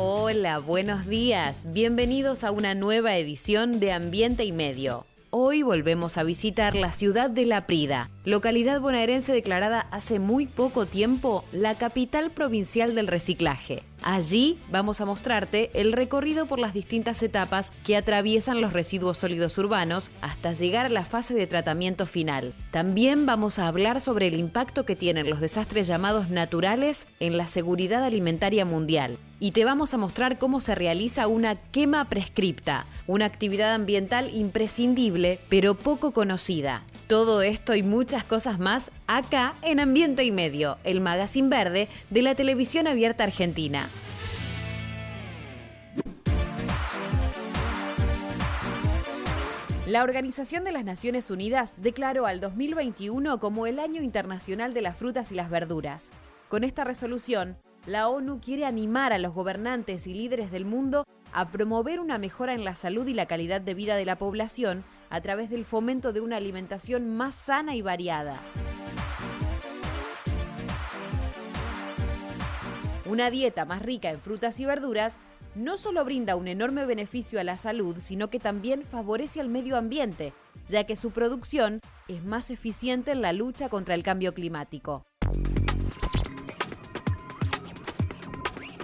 Hola, buenos días. Bienvenidos a una nueva edición de Ambiente y Medio. Hoy volvemos a visitar la ciudad de Laprida, localidad bonaerense declarada hace muy poco tiempo la capital provincial del reciclaje. Allí vamos a mostrarte el recorrido por las distintas etapas que atraviesan los residuos sólidos urbanos hasta llegar a la fase de tratamiento final. También vamos a hablar sobre el impacto que tienen los desastres llamados naturales en la seguridad alimentaria mundial. Y te vamos a mostrar cómo se realiza una quema prescripta, una actividad ambiental imprescindible pero poco conocida. Todo esto y muchas cosas más acá en Ambiente y Medio, el magazine verde de la televisión abierta argentina. La Organización de las Naciones Unidas declaró al 2021 como el Año Internacional de las Frutas y las Verduras. Con esta resolución, la ONU quiere animar a los gobernantes y líderes del mundo a promover una mejora en la salud y la calidad de vida de la población a través del fomento de una alimentación más sana y variada. Una dieta más rica en frutas y verduras no solo brinda un enorme beneficio a la salud, sino que también favorece al medio ambiente, ya que su producción es más eficiente en la lucha contra el cambio climático.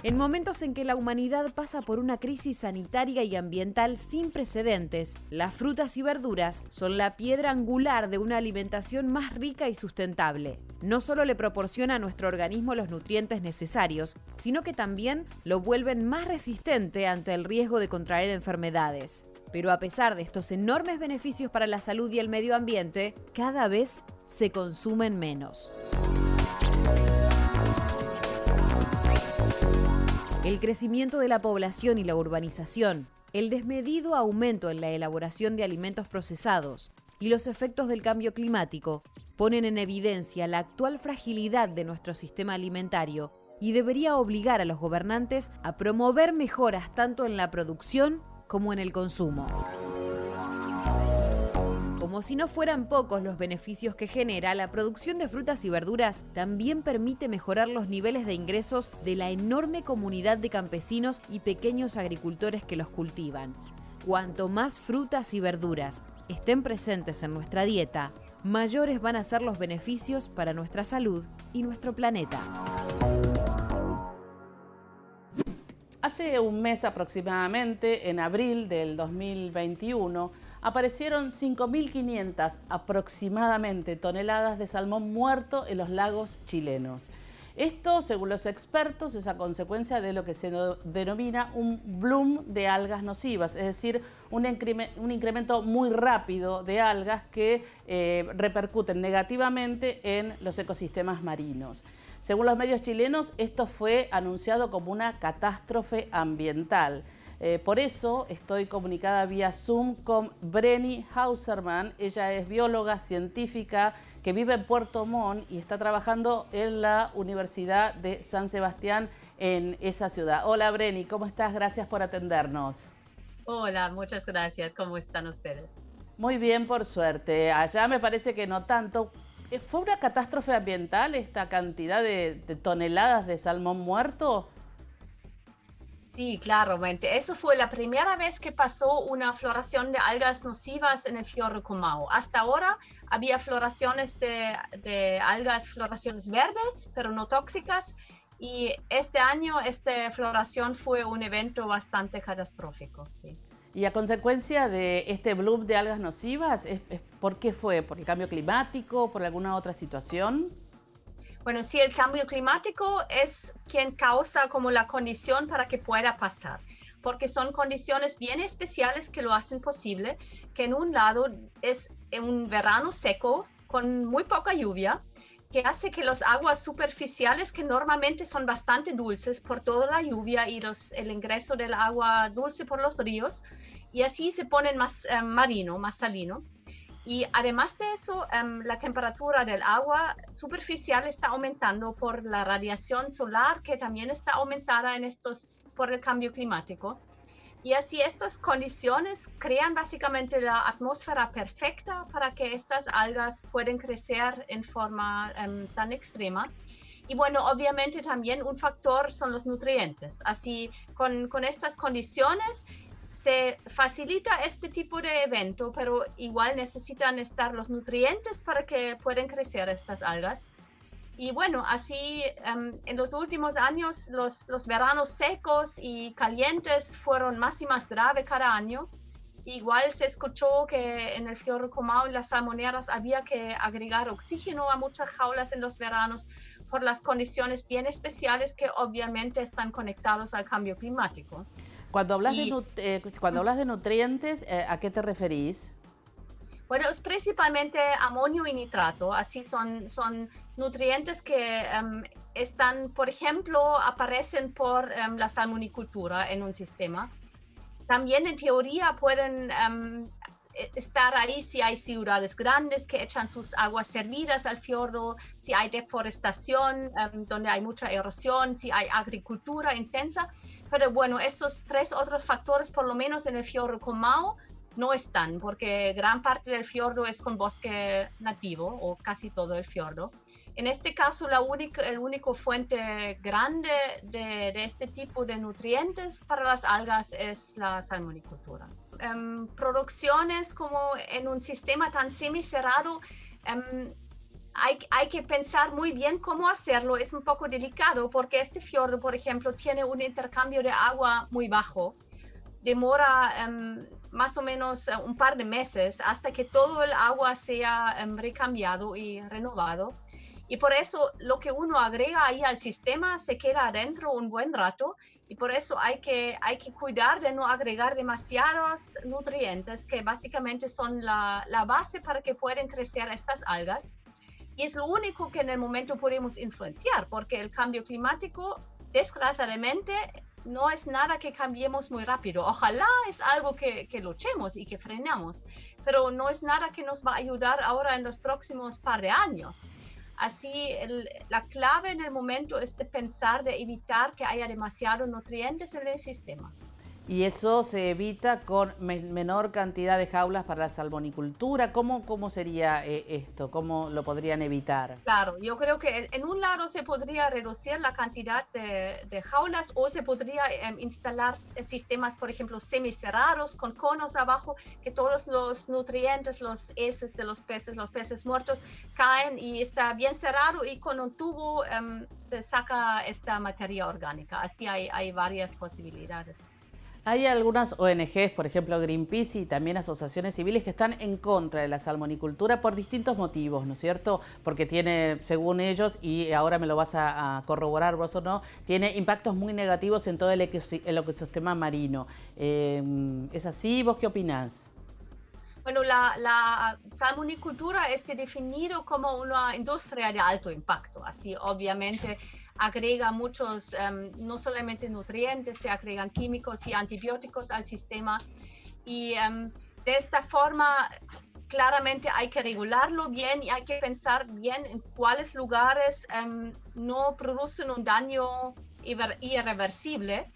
En momentos en que la humanidad pasa por una crisis sanitaria y ambiental sin precedentes, las frutas y verduras son la piedra angular de una alimentación más rica y sustentable. No solo le proporciona a nuestro organismo los nutrientes necesarios, sino que también lo vuelven más resistente ante el riesgo de contraer enfermedades. Pero a pesar de estos enormes beneficios para la salud y el medio ambiente, cada vez se consumen menos. El crecimiento de la población y la urbanización, el desmedido aumento en la elaboración de alimentos procesados y los efectos del cambio climático ponen en evidencia la actual fragilidad de nuestro sistema alimentario y debería obligar a los gobernantes a promover mejoras tanto en la producción como en el consumo. Como si no fueran pocos los beneficios que genera, la producción de frutas y verduras también permite mejorar los niveles de ingresos de la enorme comunidad de campesinos y pequeños agricultores que los cultivan. Cuanto más frutas y verduras estén presentes en nuestra dieta, mayores van a ser los beneficios para nuestra salud y nuestro planeta. Hace un mes aproximadamente, en abril del 2021, aparecieron 5.500 aproximadamente toneladas de salmón muerto en los lagos chilenos. Esto, según los expertos, es a consecuencia de lo que se denomina un bloom de algas nocivas, es decir, un incremento muy rápido de algas que repercuten negativamente en los ecosistemas marinos. Según los medios chilenos, esto fue anunciado como una catástrofe ambiental. Por eso estoy comunicada vía Zoom con Vreni Hauserman. Ella es bióloga científica que vive en Puerto Montt y está trabajando en la Universidad de San Sebastián en esa ciudad. Hola Vreni, ¿cómo estás? Gracias por atendernos. Hola, muchas gracias. ¿Cómo están ustedes? Muy bien, por suerte. Allá me parece que no tanto. ¿Fue una catástrofe ambiental esta cantidad de toneladas de salmón muerto? Sí, claramente. Eso fue la primera vez que pasó una floración de algas nocivas en el fiordo Comau. Hasta ahora había floraciones de algas, floraciones verdes, pero no tóxicas. Y este año esta floración fue un evento bastante catastrófico. Sí. Y a consecuencia de este bloom de algas nocivas, ¿por qué fue? ¿Por el cambio climático? ¿Por alguna otra situación? Bueno, sí, el cambio climático es quien causa como la condición para que pueda pasar, porque son condiciones bien especiales que lo hacen posible, que en un lado es un verano seco con muy poca lluvia, que hace que las aguas superficiales, que normalmente son bastante dulces por toda la lluvia y el ingreso del agua dulce por los ríos, y así se ponen más marino, más salino. Y además de eso, la temperatura del agua superficial está aumentando por la radiación solar, que también está aumentada por el cambio climático. Y así estas condiciones crean básicamente la atmósfera perfecta para que estas algas puedan crecer en forma tan extrema. Y bueno, obviamente también un factor son los nutrientes. Así, con estas condiciones se facilita este tipo de evento, pero igual necesitan estar los nutrientes para que puedan crecer estas algas. Y bueno, así en los últimos años los veranos secos y calientes fueron más y más graves cada año. Igual se escuchó que en el fiordo Comau y las salmoneras había que agregar oxígeno a muchas jaulas en los veranos por las condiciones bien especiales que obviamente están conectados al cambio climático. Cuando hablas de nutrientes, ¿a qué te referís? Bueno, es principalmente amonio y nitrato, así son nutrientes que están, por ejemplo, aparecen por la salmonicultura en un sistema. También en teoría pueden estar ahí si hay ciudades grandes que echan sus aguas servidas al fiordo, si hay deforestación, donde hay mucha erosión, si hay agricultura intensa. Pero bueno, esos tres otros factores, por lo menos en el fiordo Comau, no están, porque gran parte del fiordo es con bosque nativo, o casi todo el fiordo. En este caso, el único fuente grande de este tipo de nutrientes para las algas es la salmonicultura. Producciones como en un sistema tan semicerrado, hay que pensar muy bien cómo hacerlo. Es un poco delicado porque este fiordo, por ejemplo, tiene un intercambio de agua muy bajo. Demora más o menos un par de meses hasta que todo el agua sea recambiado y renovado. Y por eso lo que uno agrega ahí al sistema se queda adentro un buen rato, y por eso hay que cuidar de no agregar demasiados nutrientes que básicamente son la base para que puedan crecer estas algas. Y es lo único que en el momento podemos influenciar, porque el cambio climático, desgraciadamente, no es nada que cambiemos muy rápido. Ojalá es algo que luchemos y que frenamos, pero no es nada que nos va a ayudar ahora en los próximos par de años. Así, la clave en el momento es de pensar, de evitar que haya demasiados nutrientes en el sistema. Y eso se evita con menor cantidad de jaulas para la salmonicultura. ¿Cómo sería esto? ¿Cómo lo podrían evitar? Claro, yo creo que en un lado se podría reducir la cantidad de jaulas, o se podría instalar sistemas, por ejemplo, semicerrados con conos abajo, que todos los nutrientes, los heces de los peces muertos, caen y está bien cerrado, y con un tubo se saca esta materia orgánica. Así hay varias posibilidades. Hay algunas ONGs, por ejemplo Greenpeace, y también asociaciones civiles que están en contra de la salmonicultura por distintos motivos, ¿no es cierto? Porque tiene, según ellos, y ahora me lo vas a corroborar vos o no, tiene impactos muy negativos en todo el ecosistema marino. ¿Es así? ¿Vos qué opinás? Bueno, la salmonicultura está definido como una industria de alto impacto, así obviamente agrega muchos, no solamente nutrientes, se agregan químicos y antibióticos al sistema, y de esta forma claramente hay que regularlo bien y hay que pensar bien en cuáles lugares no producen un daño irreversible,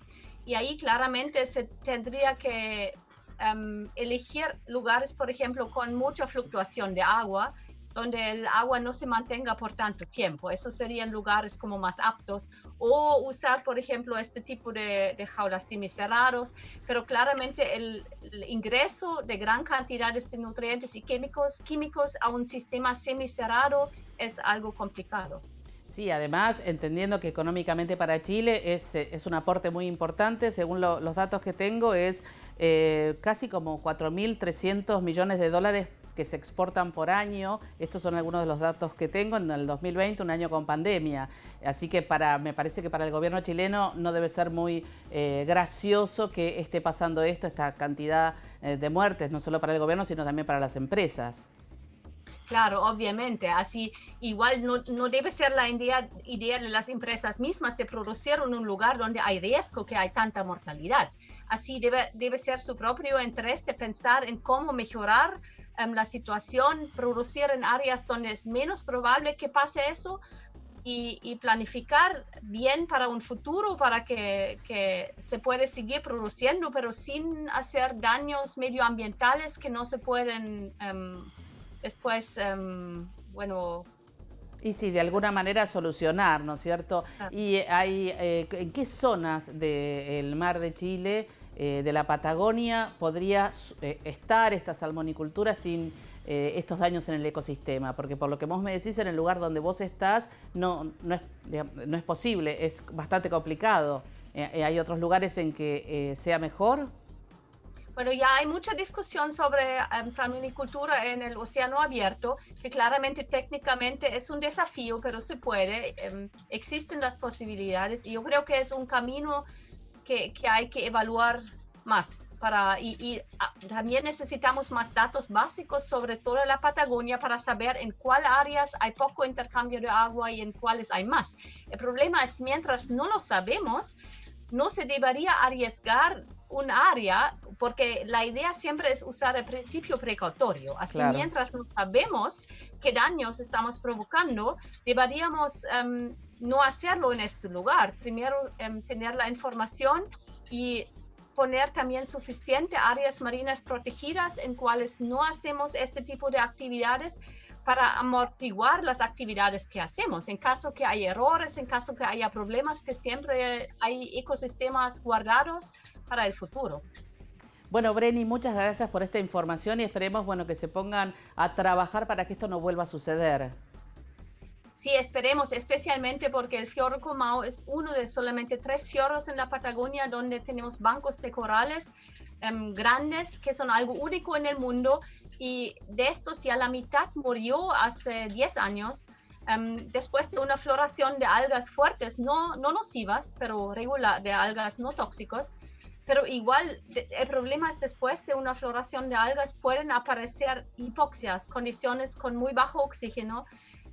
y ahí claramente se tendría que elegir lugares, por ejemplo, con mucha fluctuación de agua, donde el agua no se mantenga por tanto tiempo. Esos serían lugares como más aptos, o usar, por ejemplo, este tipo de jaulas semicerrados, pero claramente el ingreso de gran cantidades de nutrientes y químicos a un sistema semicerrado es algo complicado. Sí, además, entendiendo que económicamente para Chile es un aporte muy importante, según los datos que tengo, es casi como 4.300 millones de dólares que se exportan por año. Estos son algunos de los datos que tengo en el 2020, un año con pandemia. Así que me parece que para el gobierno chileno no debe ser muy gracioso que esté pasando esta cantidad de muertes, no solo para el gobierno, sino también para las empresas. Claro, obviamente, así igual no debe ser la idea de las empresas mismas de producir en un lugar donde hay riesgo, que hay tanta mortalidad. Así debe ser su propio interés de pensar en cómo mejorar la situación, producir en áreas donde es menos probable que pase eso, y planificar bien para un futuro, para que se puede seguir produciendo, pero sin hacer daños medioambientales que no se pueden después, Y sí, de alguna manera solucionar, ¿no es cierto? Y hay, ¿en qué zonas del mar de Chile, de la Patagonia, podría estar esta salmonicultura sin estos daños en el ecosistema? Porque por lo que vos me decís, en el lugar donde vos estás no es posible, es bastante complicado. ¿Hay otros lugares en que sea mejor? Bueno, ya hay mucha discusión sobre salmonicultura en el océano abierto, que claramente técnicamente es un desafío, pero se puede, existen las posibilidades y yo creo que es un camino que hay que evaluar más. También necesitamos más datos básicos sobre toda la Patagonia para saber en cuáles áreas hay poco intercambio de agua y en cuáles hay más. El problema es, mientras no lo sabemos, no se debería arriesgar un área, porque la idea siempre es usar el principio precautorio. Así, claro, mientras no sabemos qué daños estamos provocando, deberíamos no hacerlo en este lugar. Primero, tener la información y poner también suficiente áreas marinas protegidas en cuales no hacemos este tipo de actividades para amortiguar las actividades que hacemos. En caso que haya errores, en caso que haya problemas, que siempre hay ecosistemas guardados para el futuro. Bueno, Vreni, muchas gracias por esta información y esperemos, bueno, que se pongan a trabajar para que esto no vuelva a suceder. Sí, esperemos, especialmente porque el fiordo Comau es uno de solamente 3 fiordos en la Patagonia donde tenemos bancos de corales grandes, que son algo único en el mundo, y de estos ya la mitad murió hace 10 años, después de una floración de algas fuertes, no nocivas, pero regular, de algas no tóxicos. Pero igual, el problema es después de una floración de algas pueden aparecer hipoxias, condiciones con muy bajo oxígeno,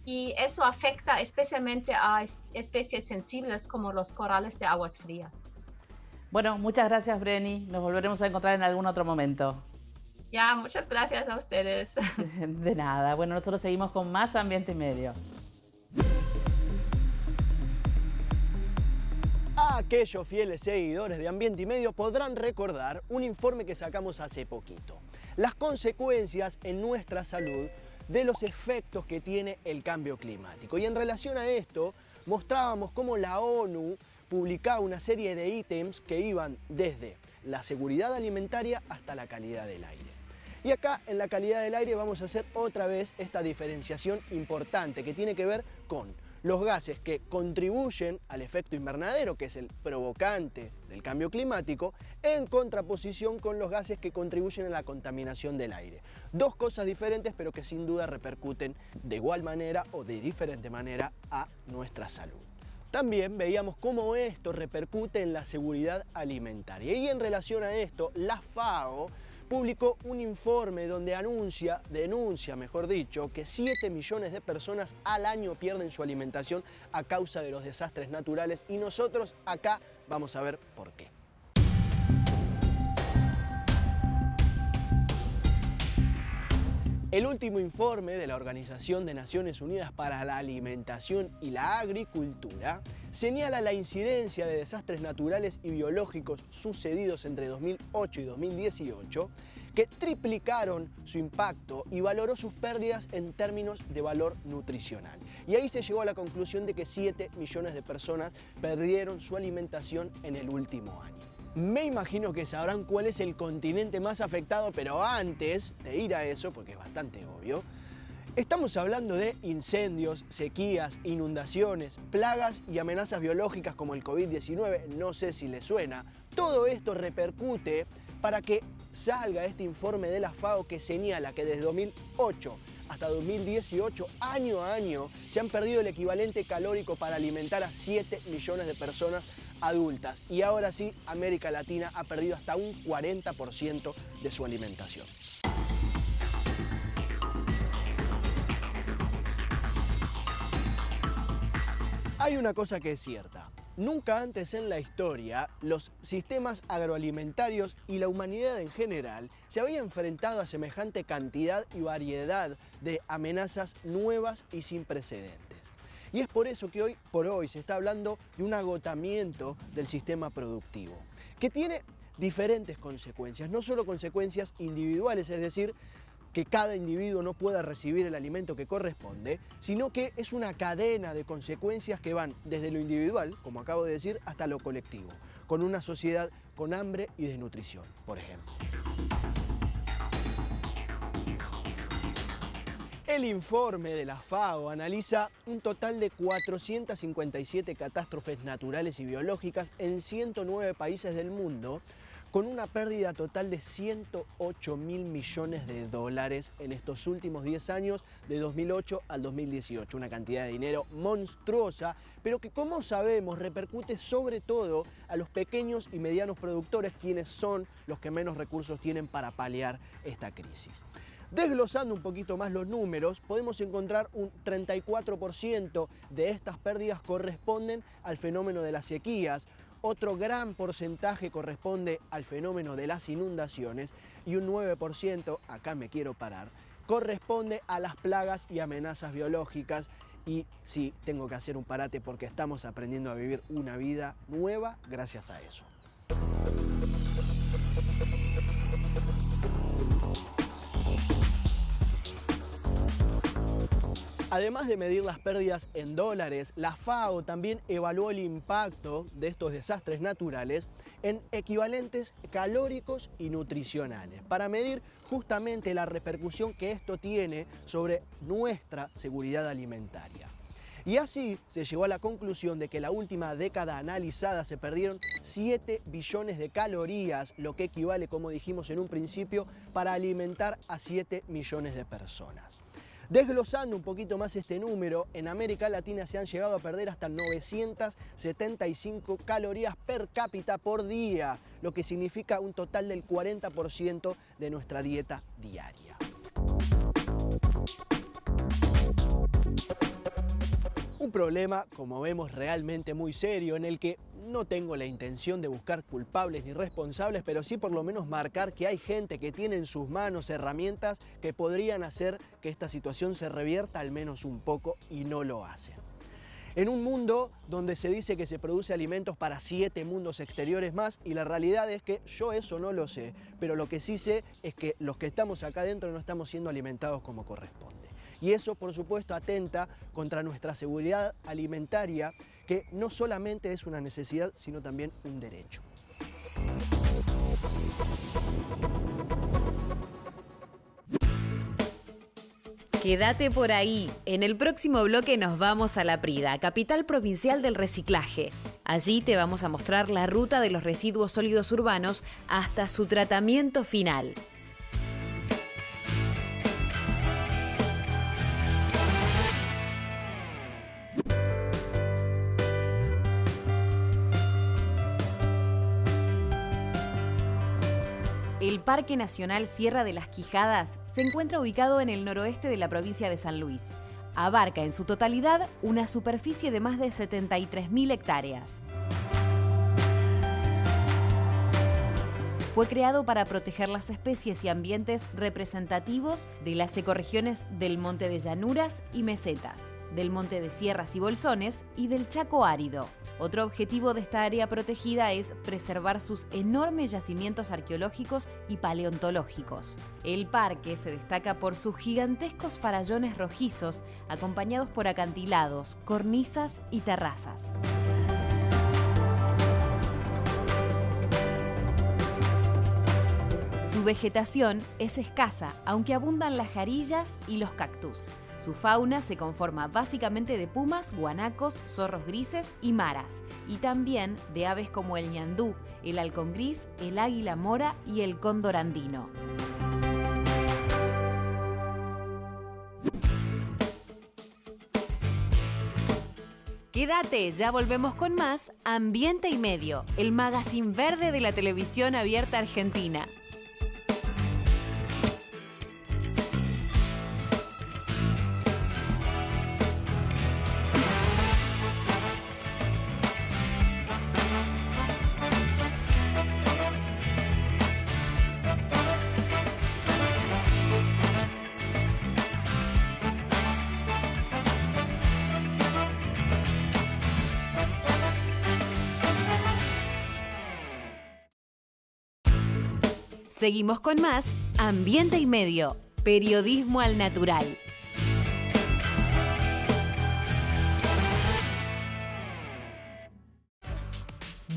y eso afecta especialmente a especies sensibles como los corales de aguas frías. Bueno, muchas gracias, Vreni. Nos volveremos a encontrar en algún otro momento. Ya, muchas gracias a ustedes. De nada. Bueno, nosotros seguimos con más Ambiente y Medio. Aquellos fieles seguidores de Ambiente y Medio podrán recordar un informe que sacamos hace poquito. Las consecuencias en nuestra salud de los efectos que tiene el cambio climático. Y en relación a esto, mostrábamos cómo la ONU publicaba una serie de ítems que iban desde la seguridad alimentaria hasta la calidad del aire. Y acá en la calidad del aire vamos a hacer otra vez esta diferenciación importante que tiene que ver con los gases que contribuyen al efecto invernadero, que es el provocante del cambio climático, en contraposición con los gases que contribuyen a la contaminación del aire. Dos cosas diferentes, pero que sin duda repercuten de igual manera o de diferente manera a nuestra salud. También veíamos cómo esto repercute en la seguridad alimentaria. Y en relación a esto, la FAO publicó un informe donde denuncia, mejor dicho, que 7 millones de personas al año pierden su alimentación a causa de los desastres naturales, y nosotros acá vamos a ver por qué. El último informe de la Organización de Naciones Unidas para la Alimentación y la Agricultura señala la incidencia de desastres naturales y biológicos sucedidos entre 2008 y 2018 que triplicaron su impacto y valoró sus pérdidas en términos de valor nutricional. Y ahí se llegó a la conclusión de que 7 millones de personas perdieron su alimentación en el último año. Me imagino que sabrán cuál es el continente más afectado, pero antes de ir a eso, porque es bastante obvio, estamos hablando de incendios, sequías, inundaciones, plagas y amenazas biológicas como el COVID-19, no sé si les suena. Todo esto repercute para que salga este informe de la FAO que señala que desde 2008 hasta 2018, año a año, se han perdido el equivalente calórico para alimentar a 7 millones de personas adultas. Y ahora sí, América Latina ha perdido hasta un 40% de su alimentación. Hay una cosa que es cierta. Nunca antes en la historia los sistemas agroalimentarios y la humanidad en general se había enfrentado a semejante cantidad y variedad de amenazas nuevas y sin precedentes. Y es por eso que hoy por hoy se está hablando de un agotamiento del sistema productivo, que tiene diferentes consecuencias, no solo consecuencias individuales, es decir, que cada individuo no pueda recibir el alimento que corresponde, sino que es una cadena de consecuencias que van desde lo individual, como acabo de decir, hasta lo colectivo, con una sociedad con hambre y desnutrición, por ejemplo. El informe de la FAO analiza un total de 457 catástrofes naturales y biológicas en 109 países del mundo, con una pérdida total de 108.000 millones de dólares en estos últimos 10 años, de 2008 al 2018. Una cantidad de dinero monstruosa, pero que, como sabemos, repercute sobre todo a los pequeños y medianos productores, quienes son los que menos recursos tienen para paliar esta crisis. Desglosando un poquito más los números, podemos encontrar un 34% de estas pérdidas corresponden al fenómeno de las sequías, otro gran porcentaje corresponde al fenómeno de las inundaciones y un 9%, acá me quiero parar, corresponde a las plagas y amenazas biológicas. Y sí, tengo que hacer un parate porque estamos aprendiendo a vivir una vida nueva gracias a eso. Además de medir las pérdidas en dólares, la FAO también evaluó el impacto de estos desastres naturales en equivalentes calóricos y nutricionales, para medir justamente la repercusión que esto tiene sobre nuestra seguridad alimentaria. Y así se llegó a la conclusión de que la última década analizada se perdieron 7 billones de calorías, lo que equivale, como dijimos en un principio, para alimentar a 7 millones de personas. Desglosando un poquito más este número, en América Latina se han llegado a perder hasta 975 calorías per cápita por día, lo que significa un total del 40% de nuestra dieta diaria. Un problema, como vemos, realmente muy serio, en el que no tengo la intención de buscar culpables ni responsables, pero sí por lo menos marcar que hay gente que tiene en sus manos herramientas que podrían hacer que esta situación se revierta al menos un poco, y no lo hacen. En un mundo donde se dice que se produce alimentos para 7 mundos exteriores más, y la realidad es que yo eso no lo sé, pero lo que sí sé es que los que estamos acá adentro no estamos siendo alimentados como corresponde. Y eso, por supuesto, atenta contra nuestra seguridad alimentaria, que no solamente es una necesidad, sino también un derecho. Quédate por ahí. En el próximo bloque nos vamos a La Prida, capital provincial del reciclaje. Allí te vamos a mostrar la ruta de los residuos sólidos urbanos hasta su tratamiento final. El Parque Nacional Sierra de las Quijadas se encuentra ubicado en el noroeste de la provincia de San Luis. Abarca en su totalidad una superficie de más de 73.000 hectáreas. Fue creado para proteger las especies y ambientes representativos de las ecorregiones del Monte de Llanuras y Mesetas, del Monte de Sierras y Bolsones y del Chaco Árido. Otro objetivo de esta área protegida es preservar sus enormes yacimientos arqueológicos y paleontológicos. El parque se destaca por sus gigantescos farallones rojizos, acompañados por acantilados, cornisas y terrazas. Su vegetación es escasa, aunque abundan las jarillas y los cactus. Su fauna se conforma básicamente de pumas, guanacos, zorros grises y maras, y también de aves como el ñandú, el halcón gris, el águila mora y el cóndor andino. Quédate, ya volvemos con más Ambiente y Medio, el magazine verde de la televisión abierta argentina. Seguimos con más Ambiente y Medio, Periodismo al natural.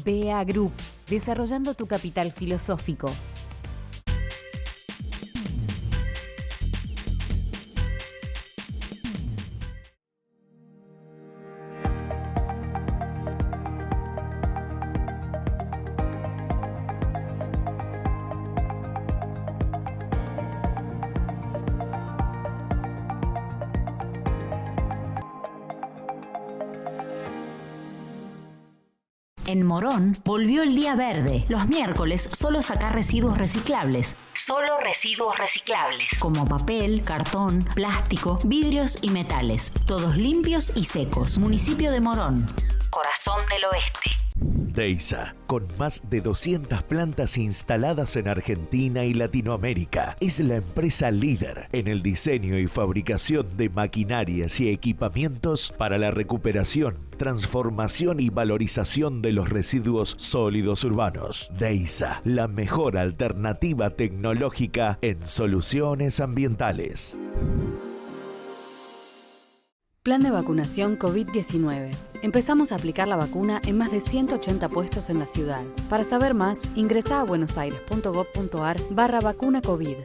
BA Group, desarrollando tu capital filosófico. En Morón volvió el día verde. Los miércoles solo sacar residuos reciclables. Solo residuos reciclables. Como papel, cartón, plástico, vidrios y metales. Todos limpios y secos. Municipio de Morón. Corazón del Oeste. DEISA, con más de 200 plantas instaladas en Argentina y Latinoamérica, es la empresa líder en el diseño y fabricación de maquinarias y equipamientos para la recuperación, transformación y valorización de los residuos sólidos urbanos. DEISA, la mejor alternativa tecnológica en soluciones ambientales. Plan de vacunación COVID-19. Empezamos a aplicar la vacuna en más de 180 puestos en la ciudad. Para saber más, ingresá a buenosaires.gov.ar/vacuna COVID.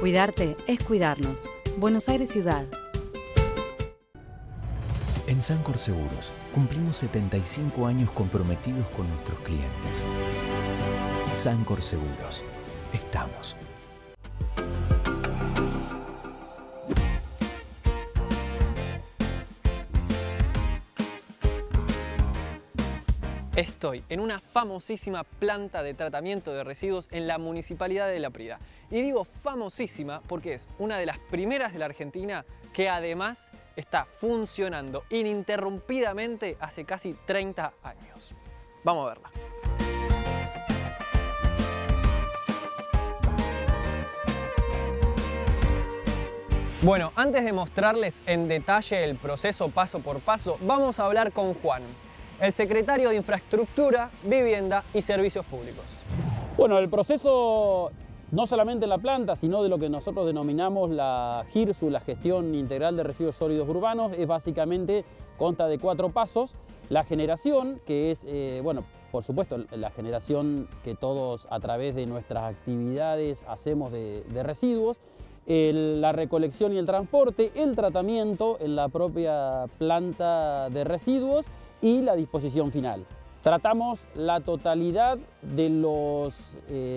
Cuidarte es cuidarnos. Buenos Aires Ciudad. En Sancor Seguros cumplimos 75 años comprometidos con nuestros clientes. Sancor Seguros. Estamos. Estoy en una famosísima planta de tratamiento de residuos en la Municipalidad de La Prida. Y digo famosísima porque es una de las primeras de la Argentina que además está funcionando ininterrumpidamente hace casi 30 años. Vamos a verla. Bueno, antes de mostrarles en detalle el proceso paso por paso, vamos a hablar con Juan, el secretario de Infraestructura, Vivienda y Servicios Públicos. Bueno, el proceso no solamente en la planta, sino de lo que nosotros denominamos la GIRSU, la Gestión Integral de Residuos Sólidos Urbanos, es básicamente, consta de 4 pasos. La generación, que es, por supuesto, la generación que todos a través de nuestras actividades hacemos de residuos, la recolección y el transporte, el tratamiento en la propia planta de residuos, y la disposición final. Tratamos la totalidad de los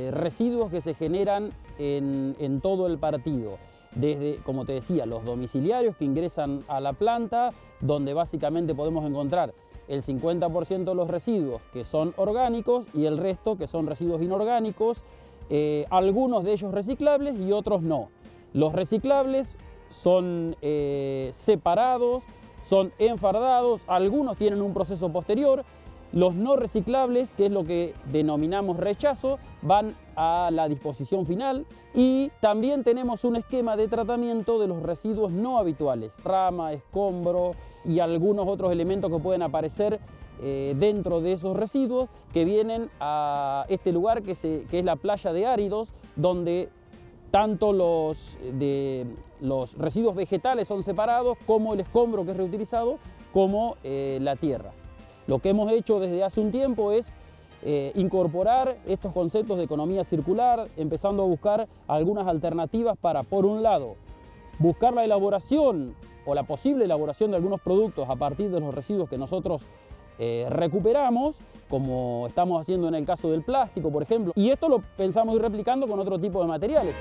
residuos que se generan en todo el partido. Desde, como te decía, los domiciliarios que ingresan a la planta, donde básicamente podemos encontrar el 50% de los residuos que son orgánicos y el resto que son residuos inorgánicos, algunos de ellos reciclables y otros no. Los reciclables son separados, son enfardados, algunos tienen un proceso posterior. Los no reciclables, que es lo que denominamos rechazo, van a la disposición final. Y también tenemos un esquema de tratamiento de los residuos no habituales, rama, escombro y algunos otros elementos que pueden aparecer dentro de esos residuos, que vienen a este lugar que es la playa de Áridos, donde tanto los residuos vegetales son separados, como el escombro, que es reutilizado, como la tierra. Lo que hemos hecho desde hace un tiempo es incorporar estos conceptos de economía circular, empezando a buscar algunas alternativas para, por un lado, buscar la elaboración o la posible elaboración de algunos productos a partir de los residuos que nosotros recuperamos, como estamos haciendo en el caso del plástico, por ejemplo, y esto lo pensamos ir replicando con otro tipo de materiales.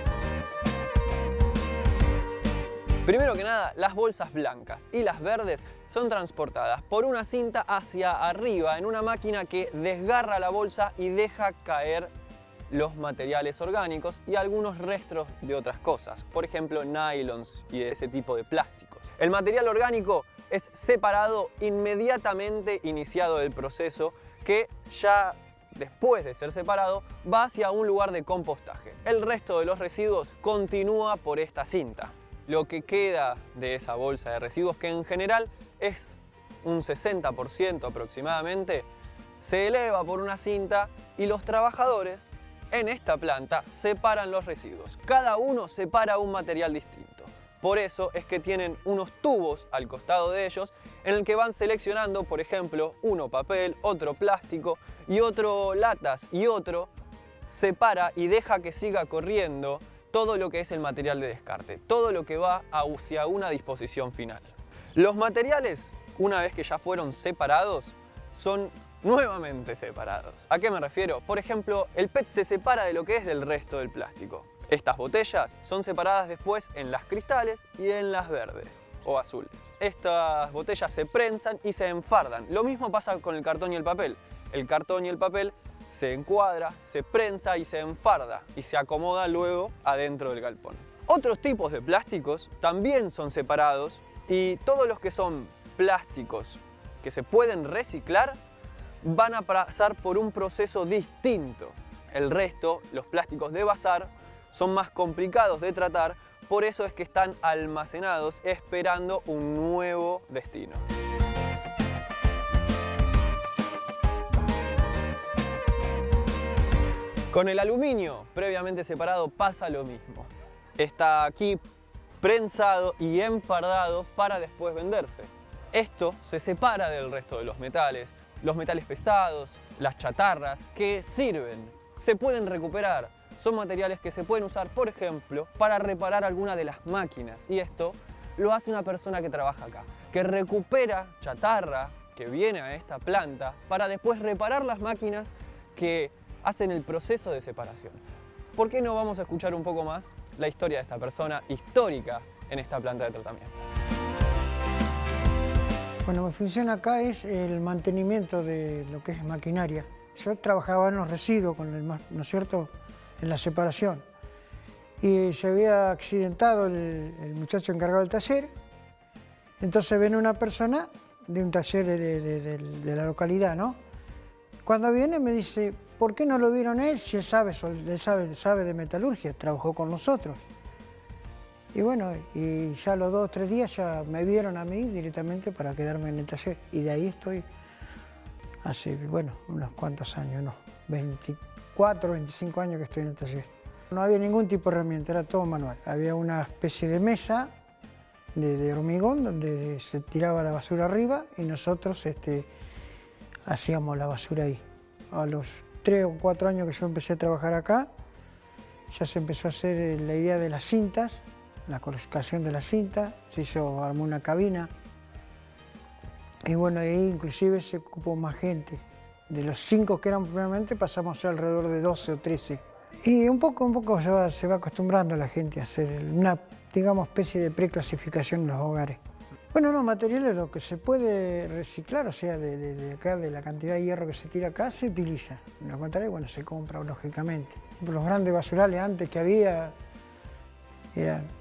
Primero que nada, las bolsas blancas y las verdes son transportadas por una cinta hacia arriba en una máquina que desgarra la bolsa y deja caer los materiales orgánicos y algunos restos de otras cosas, por ejemplo nylons y ese tipo de plásticos. El material orgánico es separado inmediatamente iniciado el proceso, que ya después de ser separado va hacia un lugar de compostaje. El resto de los residuos continúa por esta cinta. Lo que queda de esa bolsa de residuos, que en general es un 60% aproximadamente, se eleva por una cinta y los trabajadores en esta planta separan los residuos. Cada uno separa un material distinto. Por eso es que tienen unos tubos al costado de ellos en el que van seleccionando, por ejemplo, uno papel, otro plástico y otro latas y otro separa y deja que siga corriendo todo lo que es el material de descarte, todo lo que va hacia una disposición final. Los materiales, una vez que ya fueron separados, son nuevamente separados. ¿A qué me refiero? Por ejemplo, el PET se separa de lo que es del resto del plástico. Estas botellas son separadas después en las cristales y en las verdes o azules. Estas botellas se prensan y se enfardan. Lo mismo pasa con el cartón y el papel. El cartón y el papel se encuadra, se prensa y se enfarda y se acomoda luego adentro del galpón. Otros tipos de plásticos también son separados y todos los que son plásticos que se pueden reciclar van a pasar por un proceso distinto. El resto, los plásticos de bazar, son más complicados de tratar, por eso es que están almacenados esperando un nuevo destino. Con el aluminio previamente separado pasa lo mismo. Está aquí prensado y enfardado para después venderse. Esto se separa del resto de los metales pesados, las chatarras que sirven, se pueden recuperar. Son materiales que se pueden usar, por ejemplo, para reparar alguna de las máquinas. Y esto lo hace una persona que trabaja acá, que recupera chatarra que viene a esta planta para después reparar las máquinas que hacen el proceso de separación. ¿Por qué no vamos a escuchar un poco más la historia de esta persona histórica en esta planta de tratamiento? Bueno, mi función acá es el mantenimiento de lo que es maquinaria. Yo trabajaba en los residuos, ¿no es cierto?, en la separación. Y se había accidentado el muchacho encargado del taller. Entonces viene una persona de un taller de la localidad, ¿no? Cuando viene me dice, ¿por qué no lo vieron él? Si él sabe de metalurgia, trabajó con nosotros. Y bueno, y ya los 2 o 3 días ya me vieron a mí directamente para quedarme en el taller. Y de ahí estoy hace, bueno, unos cuantos años, no, 24, 25 años que estoy en el taller. No había ningún tipo de herramienta, era todo manual. Había una especie de mesa de hormigón donde se tiraba la basura arriba y nosotros hacíamos la basura ahí. A los 3 o 4 años que yo empecé a trabajar acá, ya se empezó a hacer la idea de las cintas, la colocación de la cinta, armó una cabina. Y bueno, ahí inclusive se ocupó más gente. De los 5 que eran primeramente pasamos a alrededor de 12 o 13. Y un poco se va acostumbrando la gente a hacer una, digamos, especie de preclasificación en los hogares. Bueno, no, materiales, lo que se puede reciclar, o sea, de acá, de la cantidad de hierro que se tira acá, se utiliza. En lo contrario, bueno, se compra, lógicamente. Los grandes basurales antes que había, eran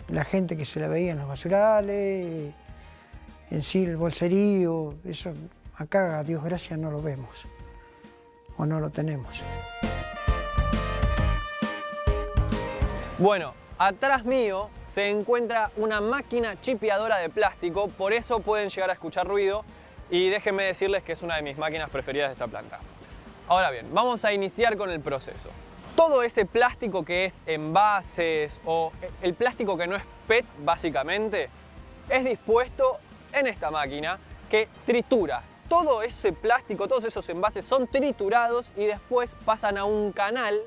la gente que se la veía en los basurales, en sí el bolserío, eso acá, a Dios gracias, no lo vemos, o no lo tenemos. Bueno, atrás mío se encuentra una máquina chipeadora de plástico, por eso pueden llegar a escuchar ruido y déjenme decirles que es una de mis máquinas preferidas de esta planta. Ahora bien, vamos a iniciar con el proceso. Todo ese plástico que es envases o el plástico que no es PET básicamente es dispuesto en esta máquina que tritura. Todo ese plástico, todos esos envases son triturados y después pasan a un canal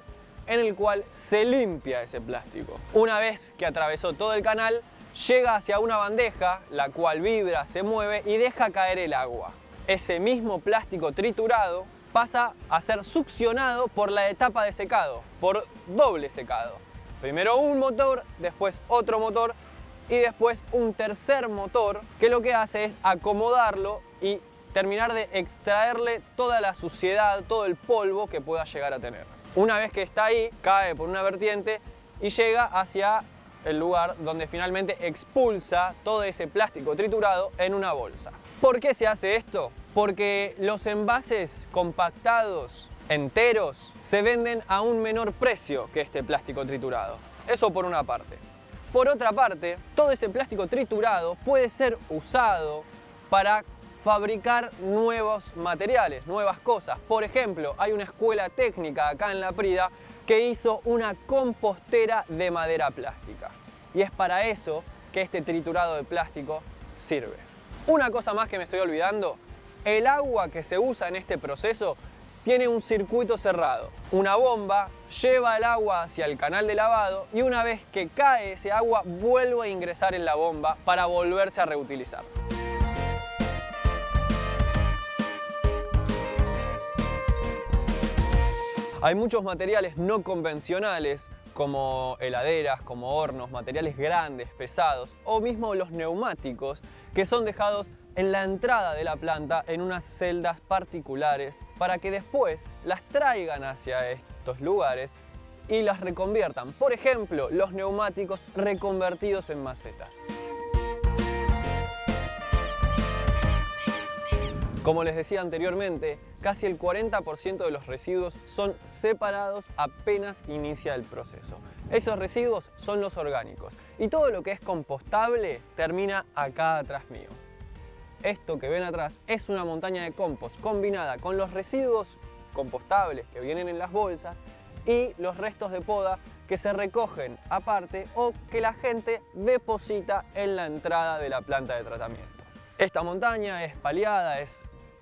en el cual se limpia ese plástico. Una vez que atravesó todo el canal, llega hacia una bandeja, la cual vibra, se mueve y deja caer el agua. Ese mismo plástico triturado pasa a ser succionado por la etapa de secado, por doble secado. Primero un motor, después otro motor y después un tercer motor que lo que hace es acomodarlo y terminar de extraerle toda la suciedad, todo el polvo que pueda llegar a tener. Una vez que está ahí, cae por una vertiente y llega hacia el lugar donde finalmente expulsa todo ese plástico triturado en una bolsa. ¿Por qué se hace esto? Porque los envases compactados enteros se venden a un menor precio que este plástico triturado. Eso por una parte. Por otra parte, todo ese plástico triturado puede ser usado para fabricar nuevos materiales, nuevas cosas. Por ejemplo, hay una escuela técnica acá en La Prida que hizo una compostera de madera plástica. Y es para eso que este triturado de plástico sirve. Una cosa más que me estoy olvidando, el agua que se usa en este proceso tiene un circuito cerrado. Una bomba lleva el agua hacia el canal de lavado y una vez que cae ese agua vuelve a ingresar en la bomba para volverse a reutilizar. Hay muchos materiales no convencionales como heladeras, como hornos, materiales grandes, pesados o mismo los neumáticos que son dejados en la entrada de la planta en unas celdas particulares para que después las traigan hacia estos lugares y las reconviertan. Por ejemplo, los neumáticos reconvertidos en macetas. Como les decía anteriormente, casi el 40% de los residuos son separados apenas inicia el proceso. Esos residuos son los orgánicos y todo lo que es compostable termina acá atrás mío. Esto que ven atrás es una montaña de compost combinada con los residuos compostables que vienen en las bolsas y los restos de poda que se recogen aparte o que la gente deposita en la entrada de la planta de tratamiento. Esta montaña es paliada,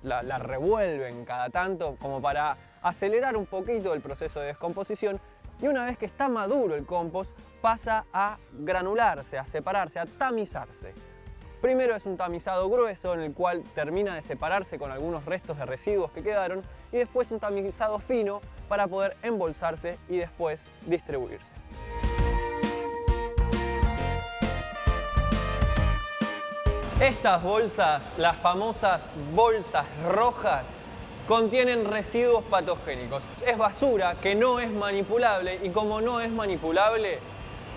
la revuelven cada tanto como para acelerar un poquito el proceso de descomposición y una vez que está maduro el compost pasa a granularse, a separarse, a tamizarse. Primero es un tamizado grueso en el cual termina de separarse con algunos restos de residuos que quedaron y después un tamizado fino para poder embolsarse y después distribuirse. Estas bolsas, las famosas bolsas rojas, contienen residuos patogénicos. Es basura que no es manipulable y como no es manipulable,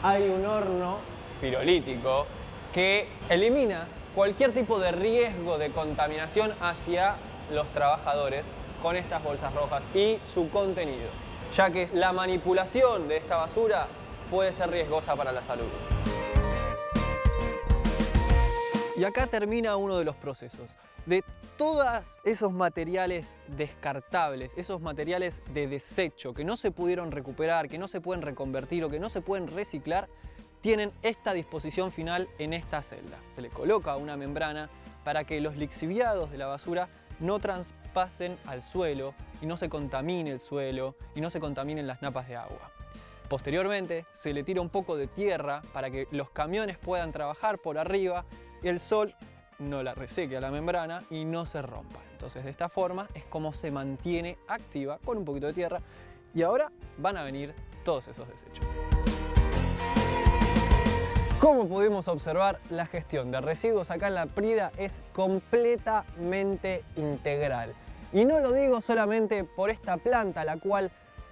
hay un horno pirolítico que elimina cualquier tipo de riesgo de contaminación hacia los trabajadores con estas bolsas rojas y su contenido, ya que la manipulación de esta basura puede ser riesgosa para la salud. Y acá termina uno de los procesos. De todos esos materiales descartables, esos materiales de desecho que no se pudieron recuperar, que no se pueden reconvertir o que no se pueden reciclar, tienen esta disposición final en esta celda. Se le coloca una membrana para que los lixiviados de la basura no traspasen al suelo y no se contamine el suelo y no se contaminen las napas de agua. Posteriormente se le tira un poco de tierra para que los camiones puedan trabajar por arriba y el sol no la reseque a la membrana y no se rompa. Entonces de esta forma es como se mantiene activa con un poquito de tierra y ahora van a venir todos esos desechos. Como pudimos observar, la gestión de residuos acá en La Prida es completamente integral. Y no lo digo solamente por esta planta, la cual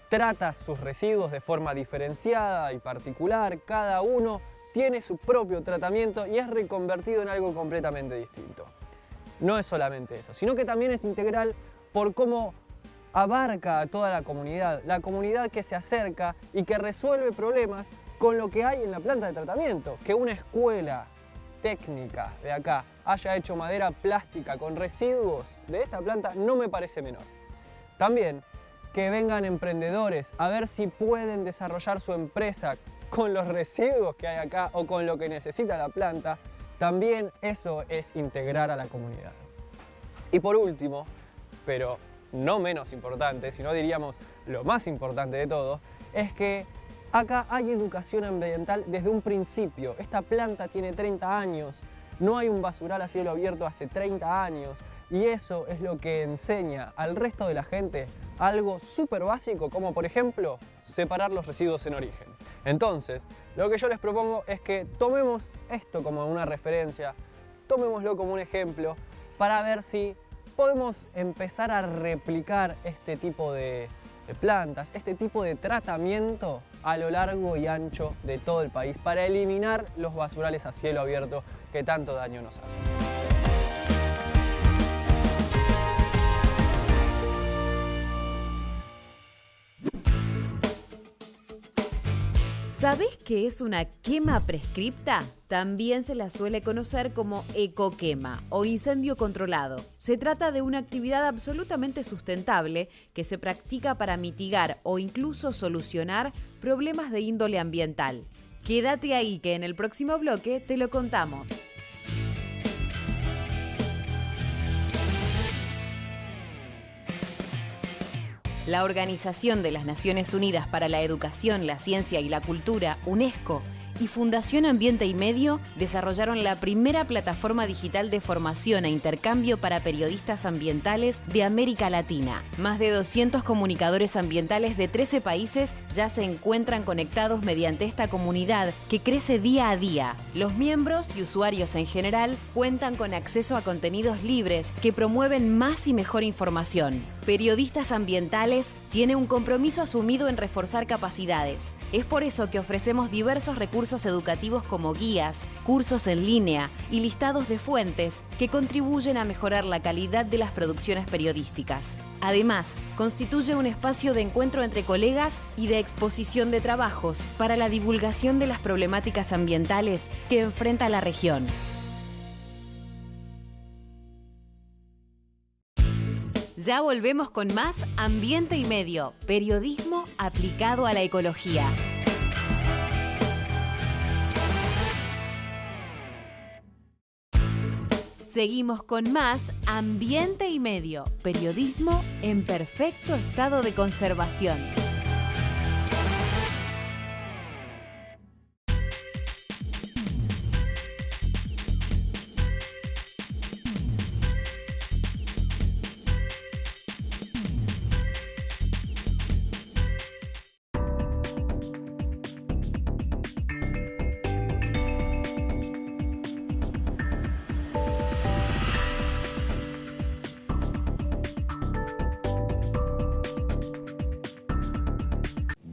trata sus residuos de forma diferenciada y particular. Cada uno tiene su propio tratamiento y es reconvertido en algo completamente distinto. No es solamente eso, sino que también es integral por cómo abarca a toda la comunidad que se acerca y que resuelve problemas con lo que hay en la planta de tratamiento. Que una escuela técnica de acá haya hecho madera plástica con residuos de esta planta no me parece menor. También que vengan emprendedores a ver si pueden desarrollar su empresa con los residuos que hay acá o con lo que necesita la planta, también eso es integrar a la comunidad. Y por último, pero no menos importante, sino diríamos lo más importante de todo, es que acá hay educación ambiental desde un principio. Esta planta tiene 30 años, no hay un basural a cielo abierto hace 30 años y eso es lo que enseña al resto de la gente algo súper básico como por ejemplo separar los residuos en origen. Entonces, lo que yo les propongo es que tomemos esto como una referencia, tomémoslo como un ejemplo para ver si podemos empezar a replicar este tipo de plantas, este tipo de tratamiento a lo largo y ancho de todo el país para eliminar los basurales a cielo abierto que tanto daño nos hacen. ¿Sabés qué es una quema prescripta? También se la suele conocer como ecoquema o incendio controlado. Se trata de una actividad absolutamente sustentable que se practica para mitigar o incluso solucionar problemas de índole ambiental. Quédate ahí que en el próximo bloque te lo contamos. La Organización de las Naciones Unidas para la Educación, la Ciencia y la Cultura, UNESCO, y Fundación Ambiente y Medio desarrollaron la primera plataforma digital de formación e intercambio para periodistas ambientales de América Latina. Más de 200 comunicadores ambientales de 13 países ya se encuentran conectados mediante esta comunidad que crece día a día. Los miembros y usuarios en general cuentan con acceso a contenidos libres que promueven más y mejor información. Periodistas Ambientales tiene un compromiso asumido en reforzar capacidades. Es por eso que ofrecemos diversos recursos educativos como guías, cursos en línea y listados de fuentes que contribuyen a mejorar la calidad de las producciones periodísticas. Además, constituye un espacio de encuentro entre colegas y de exposición de trabajos para la divulgación de las problemáticas ambientales que enfrenta la región. Ya volvemos con más Ambiente y Medio, periodismo aplicado a la ecología. Seguimos con más Ambiente y Medio, periodismo en perfecto estado de conservación.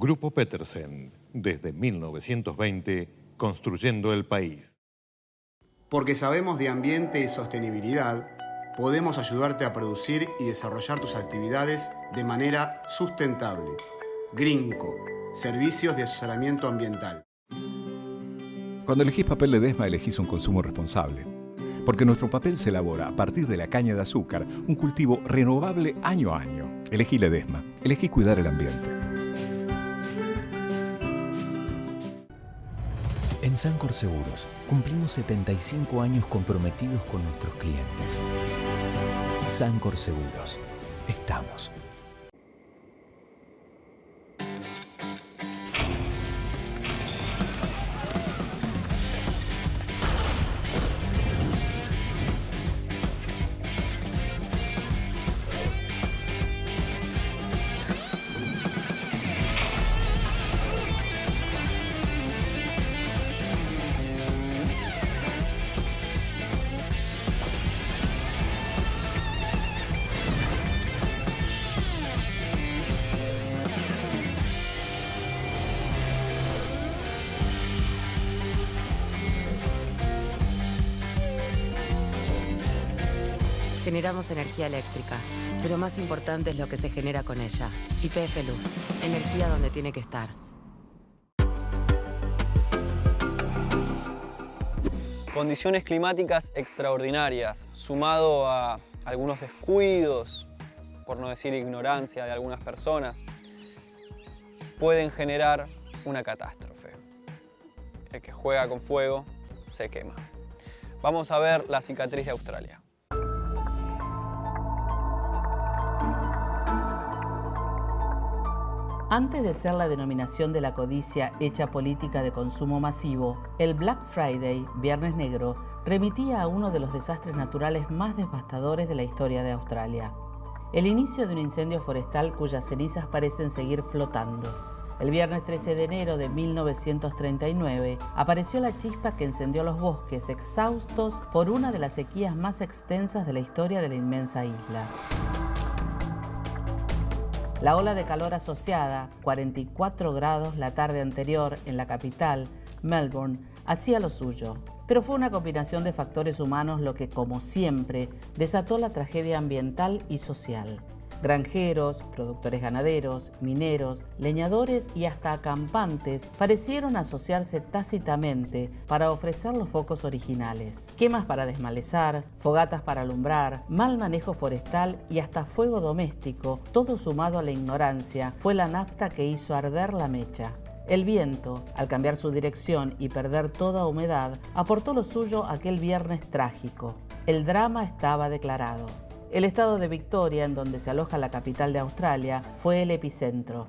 Grupo Petersen, desde 1920, construyendo el país. Porque sabemos de ambiente y sostenibilidad, podemos ayudarte a producir y desarrollar tus actividades de manera sustentable. Greenco, servicios de asesoramiento ambiental. Cuando elegís papel Ledesma, elegís un consumo responsable. Porque nuestro papel se elabora a partir de la caña de azúcar, un cultivo renovable año a año. Elegí Ledesma, elegí cuidar el ambiente. En Sancor Seguros cumplimos 75 años comprometidos con nuestros clientes. Sancor Seguros. Estamos. Generamos energía eléctrica, pero más importante es lo que se genera con ella. YPF Luz, energía donde tiene que estar. Condiciones climáticas extraordinarias, sumado a algunos descuidos, por no decir ignorancia de algunas personas, pueden generar una catástrofe. El que juega con fuego se quema. Vamos a ver la cicatriz de Australia. Antes de ser la denominación de la codicia hecha política de consumo masivo, el Black Friday, Viernes Negro, remitía a uno de los desastres naturales más devastadores de la historia de Australia. El inicio de un incendio forestal cuyas cenizas parecen seguir flotando. El viernes 13 de enero de 1939 apareció la chispa que encendió los bosques exhaustos por una de las sequías más extensas de la historia de la inmensa isla. La ola de calor asociada, 44 grados la tarde anterior en la capital, Melbourne, hacía lo suyo. Pero fue una combinación de factores humanos lo que, como siempre, desató la tragedia ambiental y social. Granjeros, productores ganaderos, mineros, leñadores y hasta acampantes parecieron asociarse tácitamente para ofrecer los focos originales. Quemas para desmalezar, fogatas para alumbrar, mal manejo forestal y hasta fuego doméstico, todo sumado a la ignorancia, fue la nafta que hizo arder la mecha. El viento, al cambiar su dirección y perder toda humedad, aportó lo suyo aquel viernes trágico. El drama estaba declarado. El estado de Victoria, en donde se aloja la capital de Australia, fue el epicentro.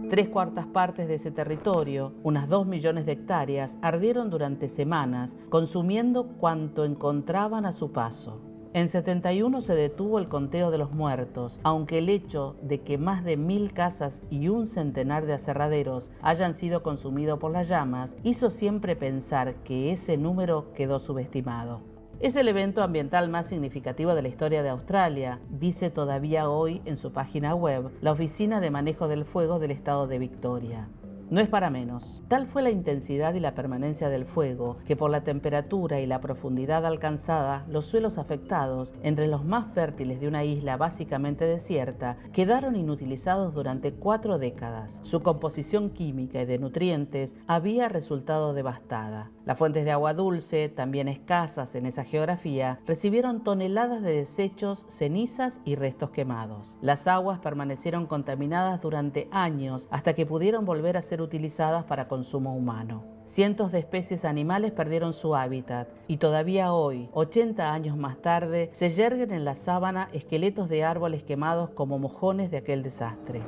3/4 partes de ese territorio, unas 2 millones de hectáreas, ardieron durante semanas, consumiendo cuanto encontraban a su paso. En 71 se detuvo el conteo de los muertos, aunque el hecho de que más de 1000 casas y un centenar de aserraderos hayan sido consumidos por las llamas hizo siempre pensar que ese número quedó subestimado. Es el evento ambiental más significativo de la historia de Australia, dice todavía hoy en su página web la Oficina de Manejo del Fuego del Estado de Victoria. No es para menos. Tal fue la intensidad y la permanencia del fuego que por la temperatura y la profundidad alcanzada, los suelos afectados, entre los más fértiles de una isla básicamente desierta, quedaron inutilizados durante 4 décadas. Su composición química y de nutrientes había resultado devastada. Las fuentes de agua dulce, también escasas en esa geografía, recibieron toneladas de desechos, cenizas y restos quemados. Las aguas permanecieron contaminadas durante años hasta que pudieron volver a ser utilizadas para consumo humano. Cientos de especies animales perdieron su hábitat y todavía hoy, 80 años más tarde, se yerguen en la sábana esqueletos de árboles quemados como mojones de aquel desastre.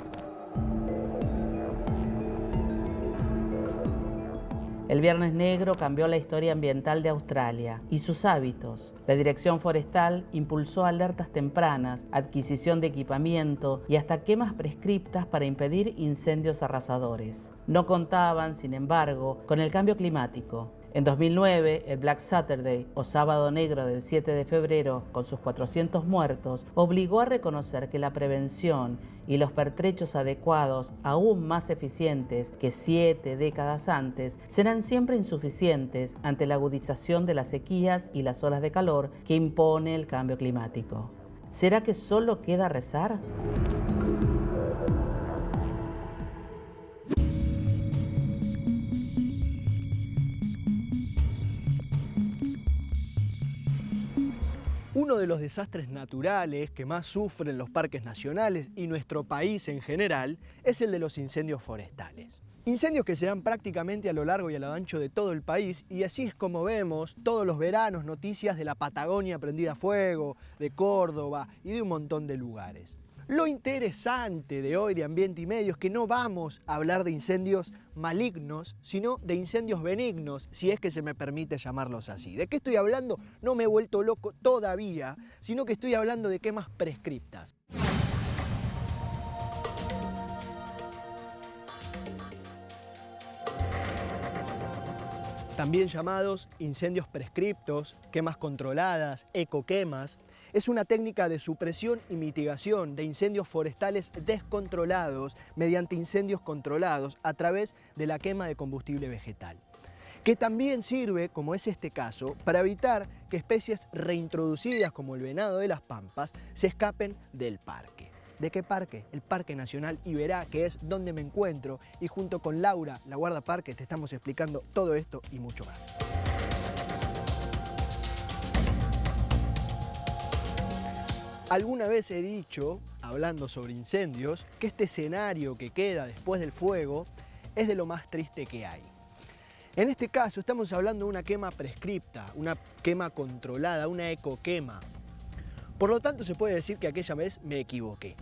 El Viernes Negro cambió la historia ambiental de Australia y sus hábitos. La Dirección Forestal impulsó alertas tempranas, adquisición de equipamiento y hasta quemas prescriptas para impedir incendios arrasadores. No contaban, sin embargo, con el cambio climático. En 2009, el Black Saturday, o Sábado Negro del 7 de febrero, con sus 400 muertos, obligó a reconocer que la prevención y los pertrechos adecuados, aún más eficientes que 7 décadas antes, serán siempre insuficientes ante la agudización de las sequías y las olas de calor que impone el cambio climático. ¿Será que solo queda rezar? Uno de los desastres naturales que más sufren los parques nacionales y nuestro país en general es el de los incendios forestales. Incendios que se dan prácticamente a lo largo y a lo ancho de todo el país, y así es como vemos todos los veranos noticias de la Patagonia prendida a fuego, de Córdoba y de un montón de lugares. Lo interesante de hoy de Ambiente y Medio es que no vamos a hablar de incendios malignos, sino de incendios benignos, si es que se me permite llamarlos así. ¿De qué estoy hablando? No me he vuelto loco todavía, sino que estoy hablando de quemas prescriptas. También llamados incendios prescriptos, quemas controladas, ecoquemas, es una técnica de supresión y mitigación de incendios forestales descontrolados mediante incendios controlados a través de la quema de combustible vegetal, que también sirve, como es este caso, para evitar que especies reintroducidas como el venado de las pampas se escapen del parque. ¿De qué parque? El Parque Nacional Iberá, que es donde me encuentro, y junto con Laura, la guardaparque, te estamos explicando todo esto y mucho más. Alguna vez he dicho, hablando sobre incendios, que este escenario que queda después del fuego es de lo más triste que hay. En este caso estamos hablando de una quema prescripta, una quema controlada, una ecoquema. Por lo tanto se puede decir que aquella vez me equivoqué.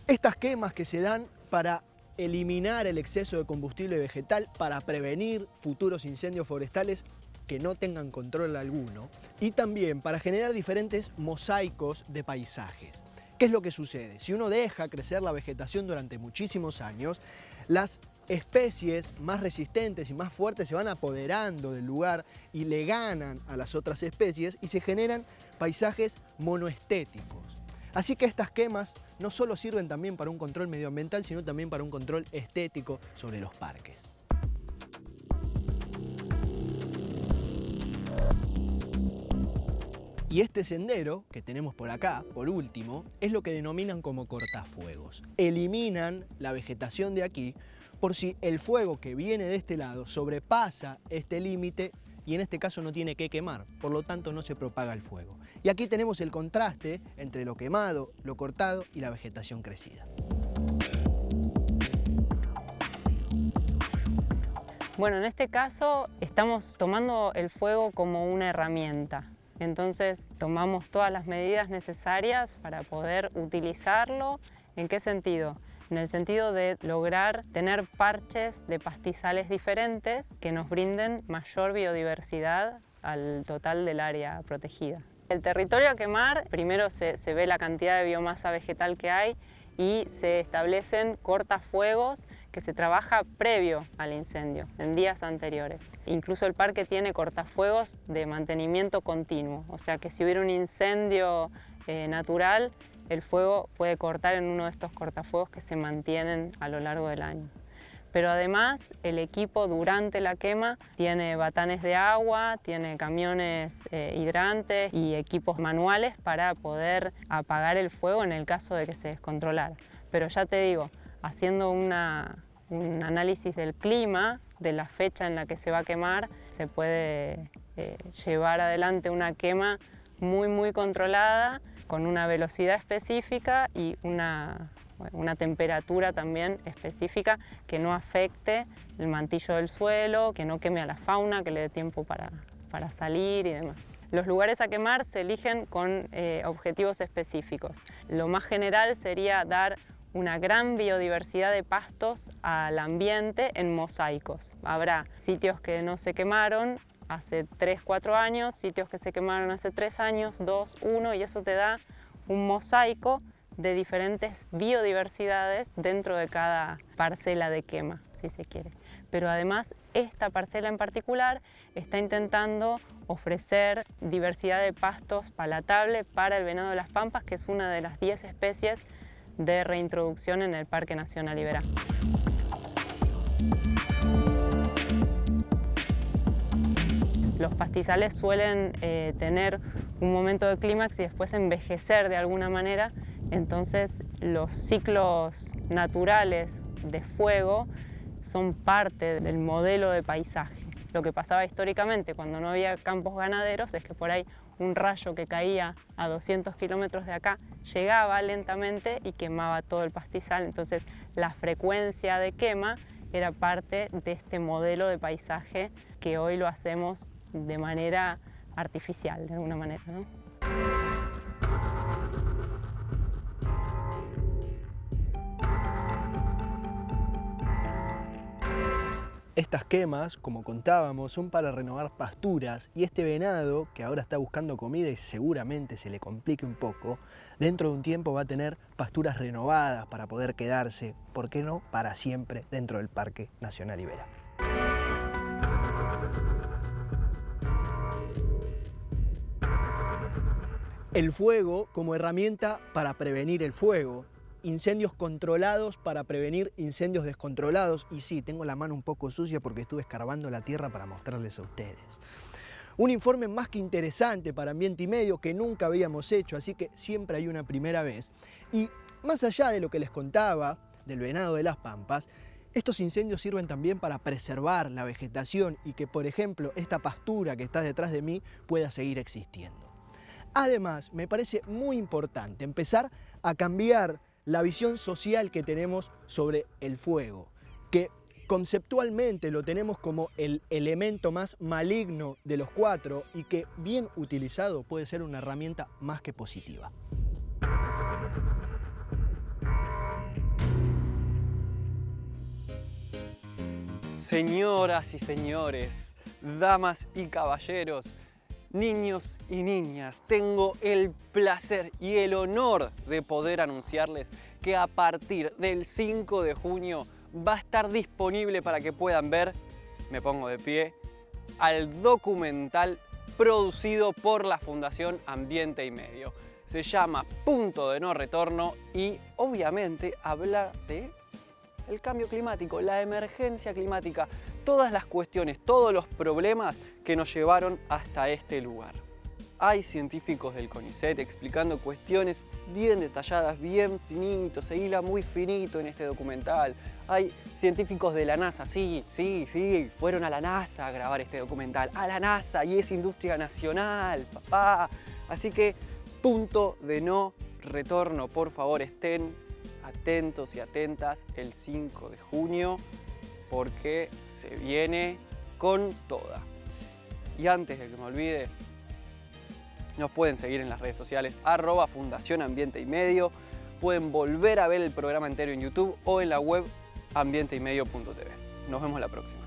Estas quemas que se dan para eliminar el exceso de combustible vegetal, para prevenir futuros incendios forestales que no tengan control alguno, y también para generar diferentes mosaicos de paisajes. ¿Qué es lo que sucede? Si uno deja crecer la vegetación durante muchísimos años, las especies más resistentes y más fuertes se van apoderando del lugar y le ganan a las otras especies y se generan paisajes monoestéticos. Así que estas quemas no solo sirven también para un control medioambiental, sino también para un control estético sobre los parques. Y este sendero que tenemos por acá, por último, es lo que denominan como cortafuegos. Eliminan la vegetación de aquí por si el fuego que viene de este lado sobrepasa este límite y en este caso no tiene que quemar, por lo tanto no se propaga el fuego. Y aquí tenemos el contraste entre lo quemado, lo cortado y la vegetación crecida. Bueno, en este caso estamos tomando el fuego como una herramienta. Entonces tomamos todas las medidas necesarias para poder utilizarlo. ¿En qué sentido? En el sentido de lograr tener parches de pastizales diferentes que nos brinden mayor biodiversidad al total del área protegida. El territorio a quemar, primero se ve la cantidad de biomasa vegetal que hay y se establecen cortafuegos que se trabaja previo al incendio, en días anteriores. Incluso el parque tiene cortafuegos de mantenimiento continuo, o sea que si hubiera un incendio natural, el fuego puede cortar en uno de estos cortafuegos que se mantienen a lo largo del año. Pero además el equipo durante la quema tiene batanes de agua, tiene camiones hidrantes y equipos manuales para poder apagar el fuego en el caso de que se descontrolara. Pero ya te digo, haciendo un análisis del clima, de la fecha en la que se va a quemar, se puede llevar adelante una quema muy controlada, con una velocidad específica y una temperatura también específica que no afecte el mantillo del suelo, que no queme a la fauna, que le dé tiempo para salir y demás. Los lugares a quemar se eligen con objetivos específicos. Lo más general sería dar una gran biodiversidad de pastos al ambiente en mosaicos. Habrá sitios que no se quemaron hace 3-4 años, sitios que se quemaron hace 3 años, 2, 1, y eso te da un mosaico de diferentes biodiversidades dentro de cada parcela de quema, si se quiere. Pero además, esta parcela en particular está intentando ofrecer diversidad de pastos palatable para el venado de las pampas, que es una de las 10 especies de reintroducción en el Parque Nacional Iberá. Los pastizales suelen tener un momento de clímax y después envejecer de alguna manera, entonces los ciclos naturales de fuego son parte del modelo de paisaje. Lo que pasaba históricamente cuando no había campos ganaderos es que por ahí un rayo que caía a 200 kilómetros de acá llegaba lentamente y quemaba todo el pastizal, entonces la frecuencia de quema era parte de este modelo de paisaje que hoy lo hacemos de manera artificial, de alguna manera, ¿no? Estas quemas, como contábamos, son para renovar pasturas y este venado, que ahora está buscando comida y seguramente se le complique un poco, dentro de un tiempo va a tener pasturas renovadas para poder quedarse, ¿por qué no?, para siempre dentro del Parque Nacional Iberá. El fuego como herramienta para prevenir el fuego. Incendios controlados para prevenir incendios descontrolados. Y sí, tengo la mano un poco sucia porque estuve escarbando la tierra para mostrarles a ustedes. Un informe más que interesante para Ambiente y Medio que nunca habíamos hecho, así que siempre hay una primera vez. Y más allá de lo que les contaba del venado de las pampas, estos incendios sirven también para preservar la vegetación y que, por ejemplo, esta pastura que está detrás de mí pueda seguir existiendo. Además, me parece muy importante empezar a cambiar la visión social que tenemos sobre el fuego, que conceptualmente lo tenemos como el elemento más maligno de los 4 y que bien utilizado puede ser una herramienta más que positiva. Señoras y señores, damas y caballeros, niños y niñas, tengo el placer y el honor de poder anunciarles que a partir del 5 de junio va a estar disponible para que puedan ver, me pongo de pie, al documental producido por la Fundación Ambiente y Medio. Se llama Punto de No Retorno y obviamente habla de el cambio climático, la emergencia climática, todas las cuestiones, todos los problemas que nos llevaron hasta este lugar. Hay científicos del CONICET explicando cuestiones bien detalladas, bien finito, se hila muy finito en este documental. Hay científicos de la NASA, sí, fueron a la NASA a grabar este documental, a la NASA, y es industria nacional, papá. Así que, punto de no retorno, por favor, estén atentos y atentas el 5 de junio, porque se viene con toda. Y antes de que me olvide, nos pueden seguir en las redes sociales, @Fundación Ambiente y Medio. Pueden volver a ver el programa entero en YouTube o en la web ambienteymedio.tv. Nos vemos la próxima.